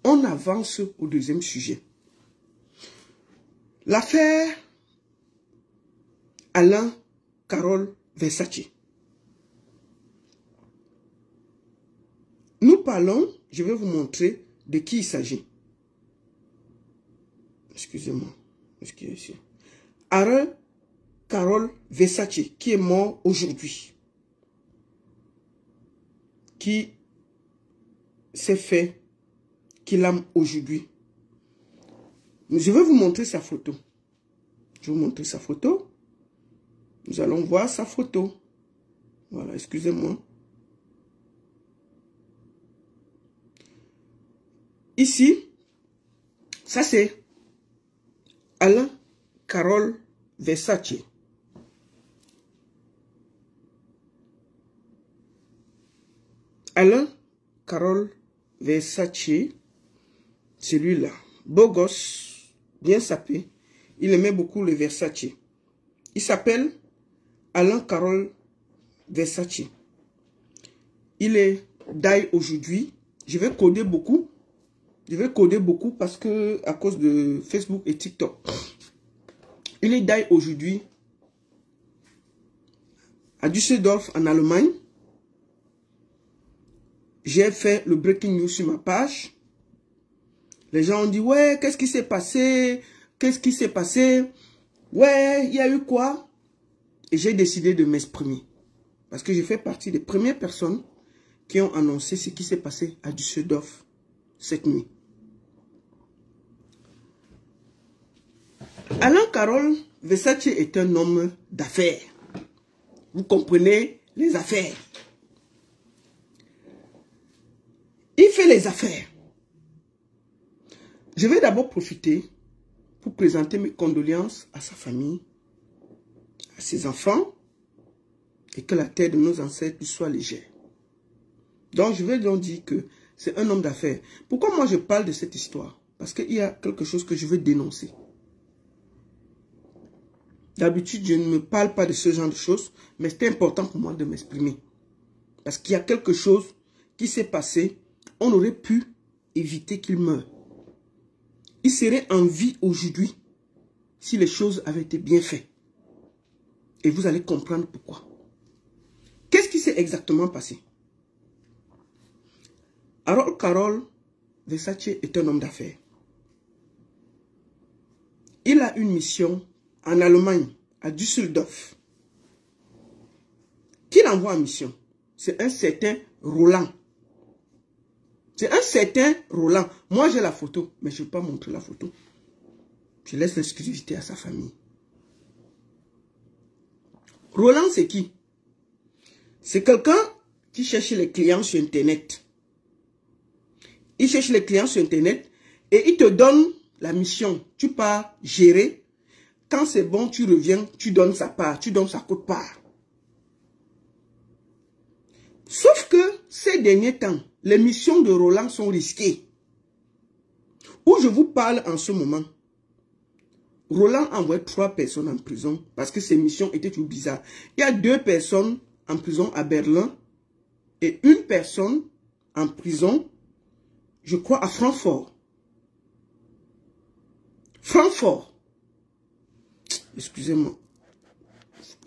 On avance au deuxième sujet. L'affaire Alain Carole Versace. Nous parlons, je vais vous montrer de qui il s'agit. Excusez-moi. Excusez-moi. Alain Carole Versace, qui est mort aujourd'hui. Qui s'est fait qu'il aime aujourd'hui. Je vais vous montrer sa photo. Je vais vous montrer sa photo. Nous allons voir sa photo. Voilà, excusez-moi. Ici, ça c'est Alain Carole Versace. Alain Carole Versace, celui-là, beau gosse, bien sapé. Il aimait beaucoup le Versace. Il s'appelle Alain Carole Versace. Il est die aujourd'hui. Je vais coder beaucoup. Je vais coder beaucoup parce que à cause de Facebook et TikTok. Il est die aujourd'hui à Düsseldorf en Allemagne. J'ai fait le breaking news sur ma page. Les gens ont dit, ouais, qu'est-ce qui s'est passé? Qu'est-ce qui s'est passé? Ouais, il y a eu quoi? Et j'ai décidé de m'exprimer. Parce que je fais partie des premières personnes qui ont annoncé ce qui s'est passé à Düsseldorf cette nuit. Alain Carole Versace est un homme d'affaires. Vous comprenez les affaires. Il fait les affaires. Je vais d'abord profiter pour présenter mes condoléances à sa famille, à ses enfants, et que la terre de nos ancêtres lui soit légère. Donc, je vais donc dire que c'est un homme d'affaires. Pourquoi moi je parle de cette histoire? Parce qu'il y a quelque chose que je veux dénoncer. D'habitude, je ne me parle pas de ce genre de choses, mais c'est important pour moi de m'exprimer. Parce qu'il y a quelque chose qui s'est passé, on aurait pu éviter qu'il meure. Il serait en vie aujourd'hui si les choses avaient été bien faites. Et vous allez comprendre pourquoi. Qu'est-ce qui s'est exactement passé? Alain Carole Versace est un homme d'affaires. Il a une mission en Allemagne, à Düsseldorf. Qui l'envoie en mission? C'est un certain Roland. C'est un certain Roland. Moi, j'ai la photo, mais je ne vais pas montrer la photo. Je laisse l'exclusivité à sa famille. Roland, c'est qui? C'est quelqu'un qui cherche les clients sur Internet. Il cherche les clients sur Internet et il te donne la mission. Tu pars gérer. Quand c'est bon, tu reviens, tu donnes sa part, tu donnes sa quote-part. Sauf que ces derniers temps, les missions de Roland sont risquées. Où je vous parle en ce moment, Roland envoie 3 personnes en prison parce que ces missions étaient tout bizarres. Il y a 2 personnes en prison à Berlin et 1 personne en prison, je crois, à Francfort. Francfort. Excusez-moi.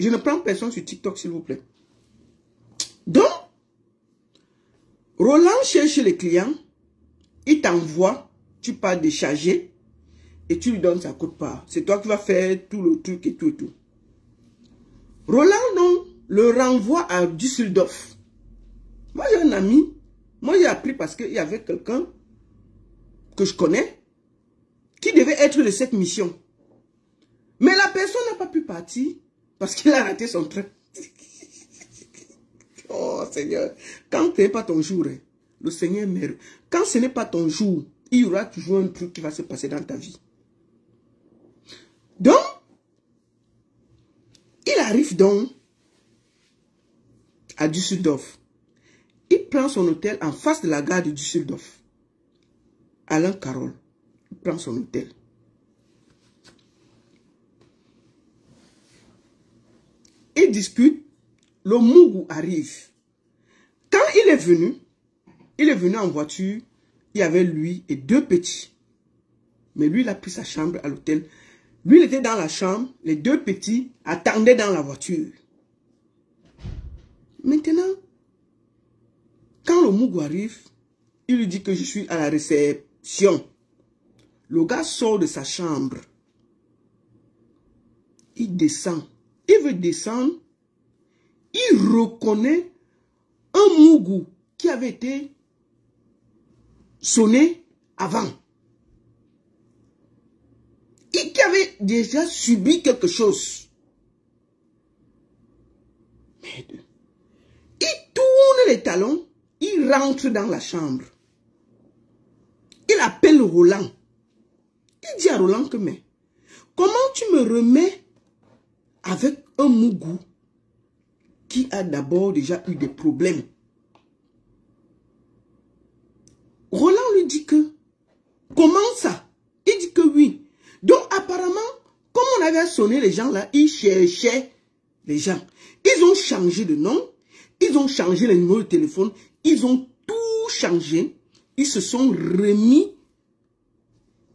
Je ne prends personne sur TikTok, s'il vous plaît. Donc, Roland cherche les clients, il t'envoie, tu pars décharger et tu lui donnes sa quote-part. C'est toi qui vas faire tout le truc et tout et tout. Roland, non, le renvoie à Düsseldorf. Moi, j'ai un ami, moi j'ai appris parce qu'il y avait quelqu'un que je connais qui devait être de cette mission. Mais la personne n'a pas pu partir parce qu'il a raté son train. Oh Seigneur, quand ce n'est pas ton jour, le Seigneur meurt. Quand ce n'est pas ton jour, il y aura toujours un truc qui va se passer dans ta vie. Donc, il arrive donc à Düsseldorf. Il prend son hôtel en face de la gare de Düsseldorf. Alain Carole, il prend son hôtel. Il discute, le Mougou arrive. Quand il est venu en voiture il y avait lui et 2 petits. Mais lui, il a pris sa chambre à l'hôtel. Lui, il était dans la chambre. Les 2 petits attendaient dans la voiture. Maintenant, quand le Mougou arrive, il lui dit que je suis à la réception. Le gars sort de sa chambre. Il descend. Il veut descendre. Il reconnaît un Mougou qui avait été sonné avant. Et qui avait déjà subi quelque chose. Merde. Il tourne les talons. Il rentre dans la chambre. Il appelle Roland. Il dit à Roland que, mais, comment tu me remets avec un Mougou qui a d'abord déjà eu des problèmes? Roland lui dit que, comment ça? Il dit que oui. Donc apparemment, comme on avait sonné les gens là, ils cherchaient les gens. Ils ont changé de nom, ils ont changé les numéros de téléphone, ils ont tout changé. Ils se sont remis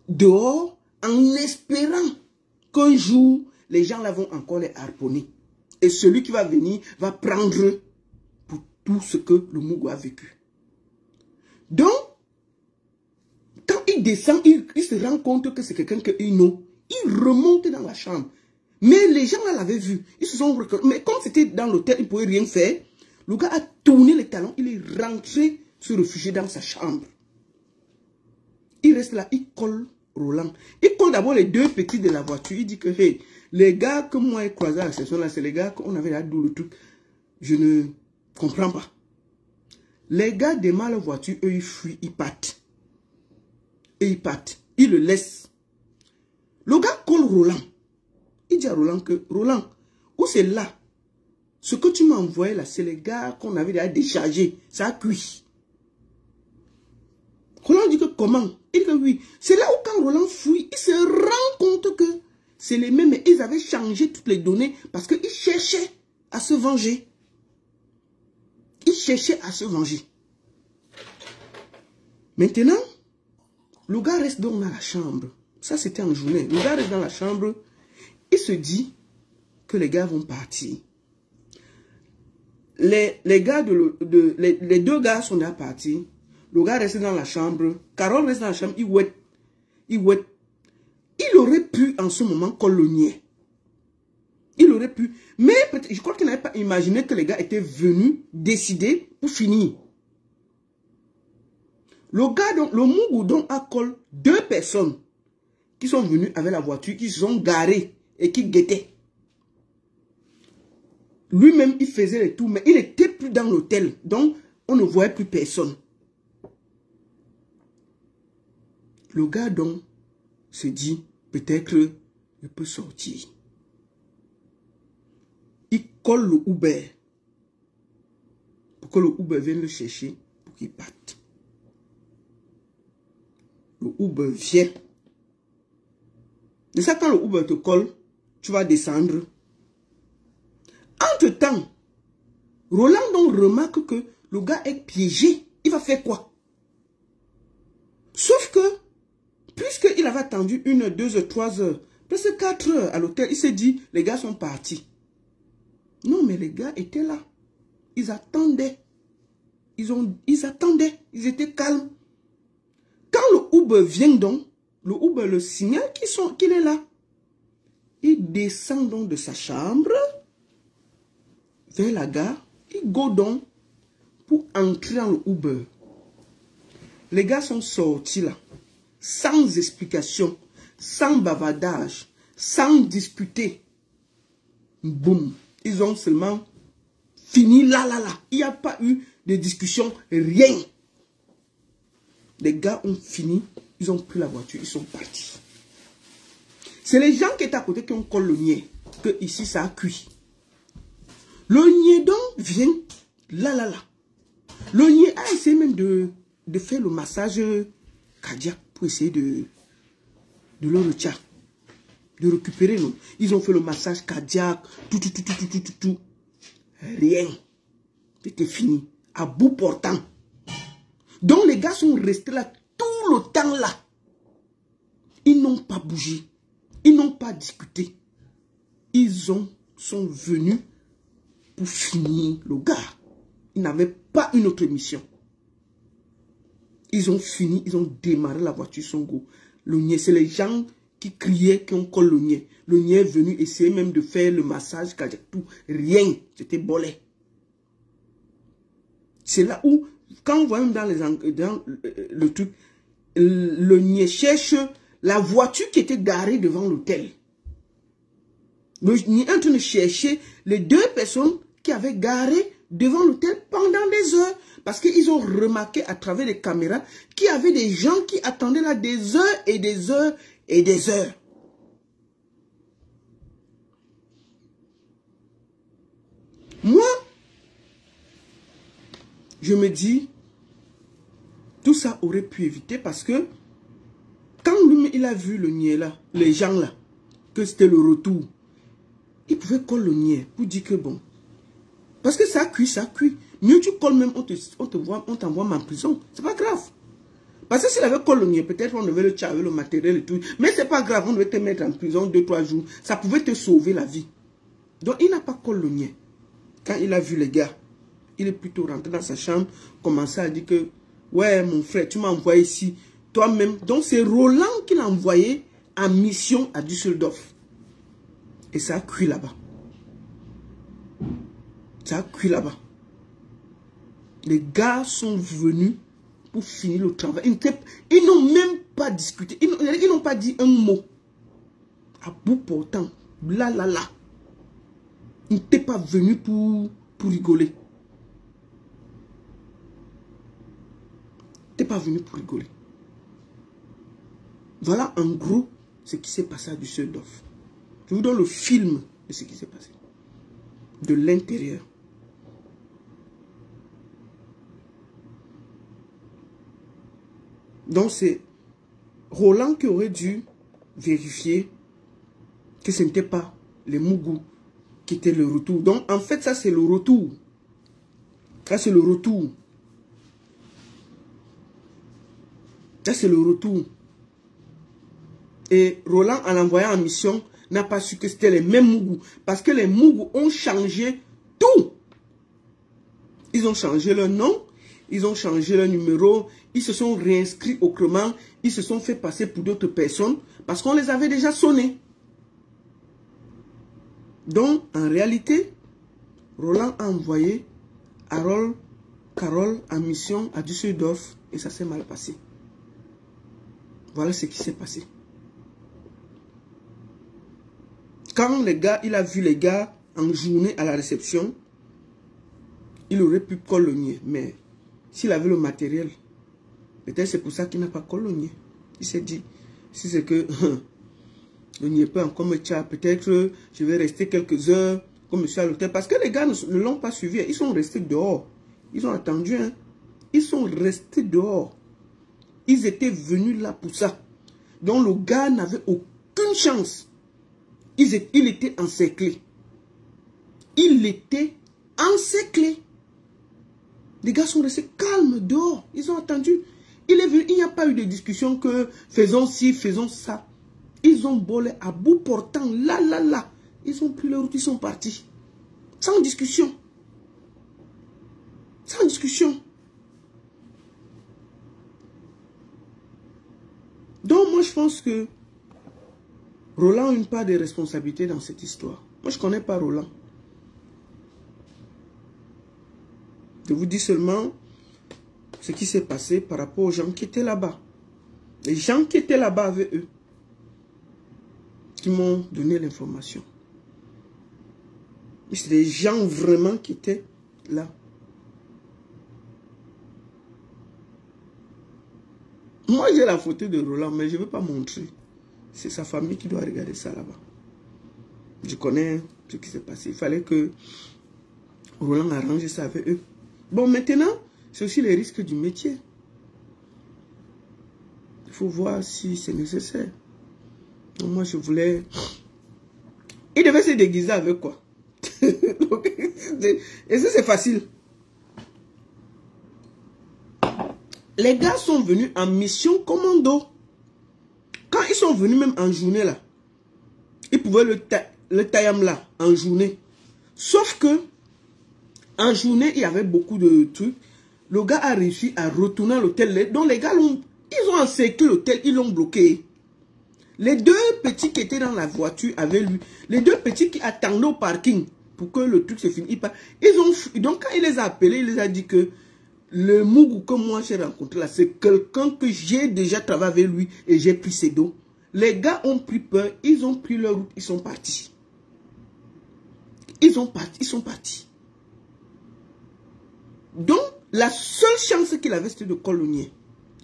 dehors en espérant qu'un jour, les gens là vont encore les harponner. Et celui qui va venir va prendre pour tout ce que le Mougou a vécu. Donc, quand il descend, il se rend compte que c'est quelqu'un qu'il n'a. Il remonte dans la chambre. Mais les gens là l'avaient vu. Ils se sont reconnus. Mais comme c'était dans l'hôtel, il ne pouvait rien faire. Le gars a tourné les talons. Il est rentré se réfugier dans sa chambre. Il reste là. Il colle Roland. Il colle d'abord les 2 petits de la voiture. Il dit que, hey, les gars que moi j'ai croisés à la session là, c'est les gars qu'on avait là d'où le truc. Je ne comprends pas. Les gars démarrent la voiture. Eux, ils fuient. Ils partent. Et ils partent. Ils le laissent. Le gars colle Roland. Il dit à Roland que, Roland, où c'est là? Ce que tu m'as envoyé là, c'est les gars qu'on avait déjà déchargés. Ça a cuit. Roland dit que comment? Il dit que oui. C'est là où quand Roland fuit, il se rend compte que c'est les mêmes. Mais ils avaient changé toutes les données parce qu'ils cherchaient à se venger. Ils cherchaient à se venger. Maintenant, le gars reste donc dans la chambre. Ça, c'était en journée. Le gars reste dans la chambre. Il se dit que les gars vont partir. Les gars les 2 gars sont déjà partis. Le gars reste dans la chambre. Carole reste dans la chambre. Il ouette. Il ouette. Il aurait pu en ce moment colonier. Il aurait pu. Mais je crois qu'il n'avait pas imaginé que les gars étaient venus décider pour finir. Le gars, donc, le Mougou donc a collé 2 personnes qui sont venues avec la voiture, qui se sont garées et qui guettaient. Lui-même, il faisait les tours, mais il n'était plus dans l'hôtel. Donc, on ne voyait plus personne. Le gars, donc, se dit, peut-être, il peut sortir. Il colle le Uber. Pour que le Uber vienne le chercher, pour qu'il parte. Le Uber vient. De ça, quand le Uber te colle, tu vas descendre. Entre-temps, Roland donc remarque que le gars est piégé. Il va faire quoi? Sauf que, puisqu'il avait attendu 1 heure, 2 heures, 3 heures, presque 4 heures à l'hôtel, il s'est dit, les gars sont partis. Non, mais les gars étaient là. Ils attendaient. Ils attendaient. Ils étaient calmes. Quand le Uber vient donc, le Uber le signale qu'il est là. Il descend donc de sa chambre vers la gare. Il go donc pour entrer dans le Uber. Les gars sont sortis là, sans explication, sans bavardage, sans discuter. Boum. Ils ont seulement fini là. Il n'y a pas eu de discussion, rien. Les gars ont fini, ils ont pris la voiture, ils sont partis. C'est les gens qui étaient à côté qui ont collé le niais, que ici ça a cuit. Le niais donc vient là. Le niais a essayé même de faire le massage cardiaque pour essayer de leur retient, de récupérer. Non. Ils ont fait le massage cardiaque, tout. Rien. C'était fini. À bout portant. Donc les gars sont restés là le temps là, ils n'ont pas bougé. Ils n'ont pas discuté. Ils sont venus pour finir le gars. Ils n'avaient pas une autre mission. Ils ont fini, ils ont démarré la voiture Songo. Le niais, c'est les gens qui criaient qu'on colle le niais. Le niais est venu essayer même de faire le massage cardiaque, tout. Rien, c'était bolé. C'est là où, quand on voit même dans le truc, le niais cherche la voiture qui était garée devant l'hôtel. Le niais est en train de chercher les deux personnes qui avaient garé devant l'hôtel pendant des heures. Parce qu'ils ont remarqué à travers les caméras qu'il y avait des gens qui attendaient là des heures et des heures et des heures. Moi, je me dis, tout ça aurait pu éviter parce que quand lui, il a vu le niais là, les gens là, que c'était le retour, il pouvait coller le niais pour dire que bon, parce que ça cuit, ça cuit. Mieux tu colles même, on t'envoie en prison. C'est pas grave. Parce que s'il avait collé le niais, peut-être on devait le tuer avec le matériel et tout. Mais c'est pas grave, on devait te mettre en prison 2-3 jours. Ça pouvait te sauver la vie. Donc il n'a pas collé le niais. Quand il a vu les gars, il est plutôt rentré dans sa chambre, commencé à dire que, ouais mon frère, tu m'as envoyé ici, toi-même. Donc c'est Roland qui l'a envoyé en mission à Düsseldorf. Et ça a cuit là-bas. Ça a cuit là-bas. Les gars sont venus pour finir le travail. Ils n'ont même pas discuté. Ils n'ont pas dit un mot. À bout portant. Là. Ils n'étaient pas venus pour rigoler. Ils n'étaient pas venus pour rigoler. Voilà en gros ce qui s'est passé à Düsseldorf. Je vous donne le film de ce qui s'est passé. De l'intérieur. Donc c'est Roland qui aurait dû vérifier que ce n'était pas les Mougou qui étaient le retour. Donc en fait ça c'est le retour. Ça c'est le retour. Ça c'est le retour. Et Roland en l'envoyant en mission n'a pas su que c'était les mêmes Mougou. Parce que les Mougou ont changé tout. Ils ont changé leur nom. Ils ont changé leur numéro, ils se sont réinscrits autrement, ils se sont fait passer pour d'autres personnes parce qu'on les avait déjà sonnés. Donc, en réalité, Roland a envoyé Harold, Carole en mission à Düsseldorf et ça s'est mal passé. Voilà ce qui s'est passé. Quand les gars, il a vu les gars en journée à la réception, il aurait pu coller le niais, mais s'il avait le matériel, peut-être c'est pour ça qu'il n'a pas collé le niais. Il s'est dit, si c'est que le niais peut encore me tuer, peut-être je vais rester quelques heures comme monsieur à l'hôtel. Parce que les gars ne l'ont pas suivi, ils sont restés dehors. Ils ont attendu, hein. Ils sont restés dehors. Ils étaient venus là pour ça. Donc le gars n'avait aucune chance. Il était encerclé. Il était encerclé. Les gars sont restés calmes dehors. Ils ont attendu. Il est venu. Il n'y a pas eu de discussion que faisons ci, faisons ça. Ils ont volé à bout portant. Là. Ils ont pris leur route. Ils sont partis. Sans discussion. Sans discussion. Donc moi je pense que Roland a une part de responsabilité dans cette histoire. Moi je ne connais pas Roland. Je vous dis seulement ce qui s'est passé par rapport aux gens qui étaient là-bas. Les gens qui étaient là-bas avec eux, qui m'ont donné l'information. C'est des gens vraiment qui étaient là. Moi, j'ai la photo de Roland, mais je ne veux pas montrer. C'est sa famille qui doit regarder ça là-bas. Je connais ce qui s'est passé. Il fallait que Roland arrange ça avec eux. Bon, maintenant, c'est aussi les risques du métier. Il faut voir si c'est nécessaire. Donc, moi, je voulais... Il devait se déguiser avec quoi? Et ça, c'est facile. Les gars sont venus en mission commando. Quand ils sont venus même en journée là, ils pouvaient le taillam là, en journée. Sauf que, en journée, il y avait beaucoup de trucs. Le gars a réussi à retourner à l'hôtel. Donc les gars, ils ont encerclé l'hôtel, ils l'ont bloqué. Les deux petits qui étaient dans la voiture avec lui, les deux petits qui attendaient au parking pour que le truc se finisse, donc quand il les a appelés, il les a dit que le Mougou que moi j'ai rencontré là, c'est quelqu'un que j'ai déjà travaillé avec lui et j'ai pris ses dos. Les gars ont pris peur, ils ont pris leur route, ils sont partis. Ils sont partis. Donc, la seule chance qu'il avait, c'était de coller le niais.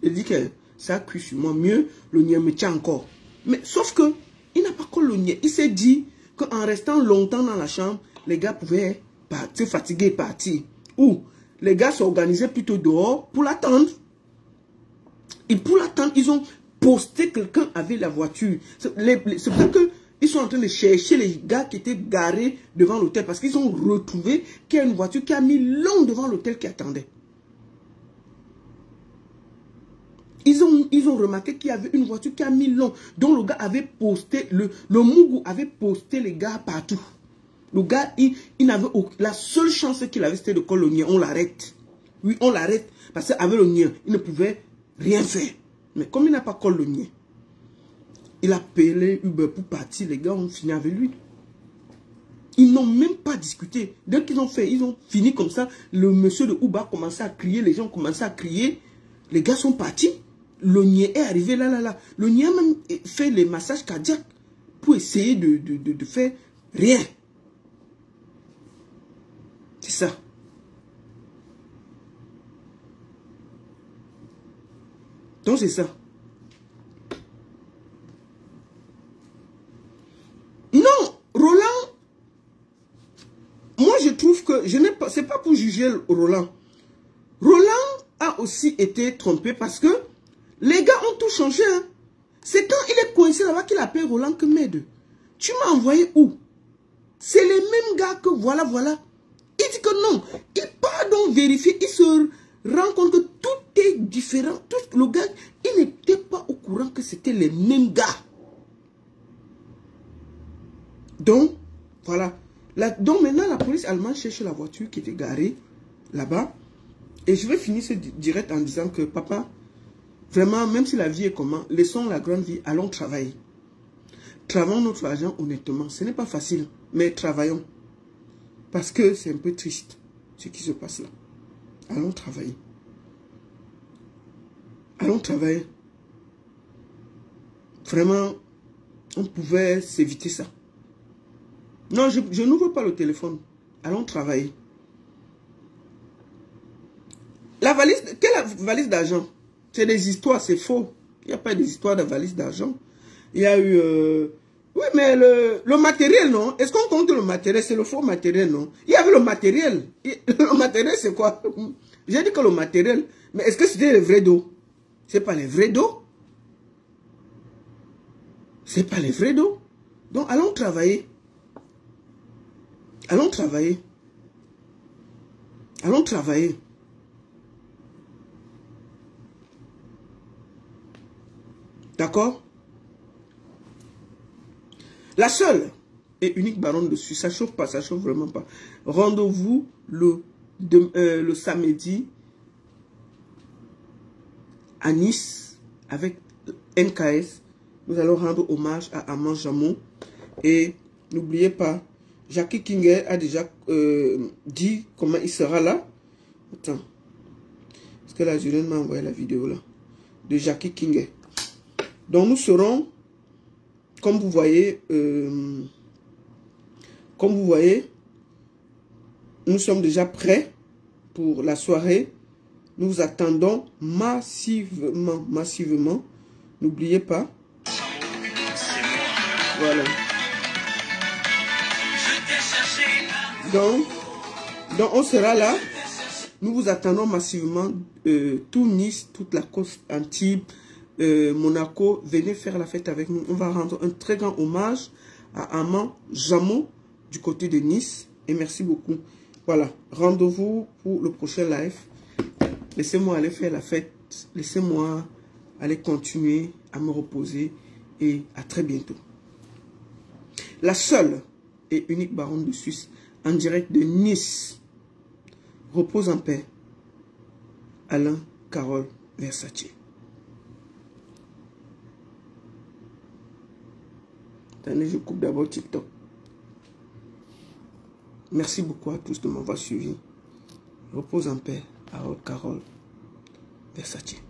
Il dit que ça a cuit sur moi, mieux, le niais me tient encore. Mais sauf que, il n'a pas collé le niais. Il s'est dit qu'en restant longtemps dans la chambre, les gars pouvaient se fatiguer et partir. Ou les gars s'organisaient plutôt dehors pour l'attendre. Et pour l'attendre, ils ont posté quelqu'un avec la voiture. C'est pour ça qu'ils sont en train de chercher les gars qui étaient garés devant l'hôtel. Parce qu'ils ont retrouvé qu'il y a une voiture qui a mis long devant l'hôtel qui attendait. Ils ont remarqué qu'il y avait une voiture qui a mis long. Donc le gars avait posté, le Mougou avait posté les gars partout. Le gars, il n'avait aucun... La seule chance qu'il avait, c'était de coller le niais. On l'arrête. Oui, on l'arrête. Parce qu'avec le niais, il ne pouvait rien faire. Mais comme il n'a pas collé le niais, il a appelé Uber pour partir. Les gars ont fini avec lui. Ils n'ont même pas discuté. Dès qu'ils ont fait, ils ont fini comme ça. Le monsieur de Uber a commencé à crier. Les gens ont commencé à crier. Les gars sont partis. Le niais est arrivé là. Le niais a même fait les massages cardiaques pour essayer de faire rien. C'est ça. Donc c'est ça. Non, Roland, moi je trouve que je n'ai pas, c'est pas pour juger Roland. Roland a aussi été trompé parce que les gars ont tout changé. Hein. C'est quand il est coincé là-bas qu'il appelle Roland que m'aide. Tu m'as envoyé où? C'est les mêmes gars que voilà. Il dit que non. Il part donc vérifier. Il se rend compte que tout est différent. Le gars, il n'était pas au courant que c'était les mêmes gars. Donc, voilà. Donc maintenant, la police allemande cherche la voiture qui était garée là-bas. Et je vais finir ce direct en disant que papa, vraiment, même si la vie est comment, laissons la grande vie, allons travailler. Travaillons notre argent honnêtement. Ce n'est pas facile, mais travaillons. Parce que c'est un peu triste ce qui se passe là. Allons travailler. Allons travailler. Vraiment, on pouvait s'éviter ça. Non, je n'ouvre pas le téléphone. Allons travailler. La valise, quelle valise d'argent? C'est des histoires, c'est faux. Il n'y a pas des histoires de valise d'argent. Il y a eu... Oui, mais le matériel, non? Est-ce qu'on compte le matériel? C'est le faux matériel, non? Il y avait le matériel. Le matériel, c'est quoi? J'ai dit que le matériel. Mais est-ce que c'était les vrais dos? C'est pas les vrais dos? C'est pas les vrais dos? Donc, allons travailler. Allons travailler. Allons travailler. D'accord? La seule et unique baronne dessus, ça chauffe pas, ça chauffe vraiment pas. Rendez-vous le samedi à Nice avec NKS. Nous allons rendre hommage à Armand Jameau. Et n'oubliez pas, Jackie Kinger a déjà dit comment il sera là. Attends. Parce que la Julienne m'a envoyé la vidéo là. De Jackie Kinger. Donc nous serons, comme vous voyez, nous sommes déjà prêts pour la soirée. Nous vous attendons massivement. N'oubliez pas. Voilà. Donc on sera là. Nous vous attendons massivement. Tout Nice, toute la côte Antibes, Monaco, venez faire la fête avec nous. On va rendre un très grand hommage à Armand Jameau du côté de Nice. Et merci beaucoup. Voilà, rendez-vous pour le prochain live. Laissez-moi aller faire la fête laissez-moi aller continuer à me reposer et à très bientôt. La seule et unique baronne de Suisse en direct de Nice. Repose en paix. Alain Carole Versace. Attendez, je coupe d'abord TikTok. Merci beaucoup à tous de m'avoir suivi. Repose en paix, Harold Carole Versace.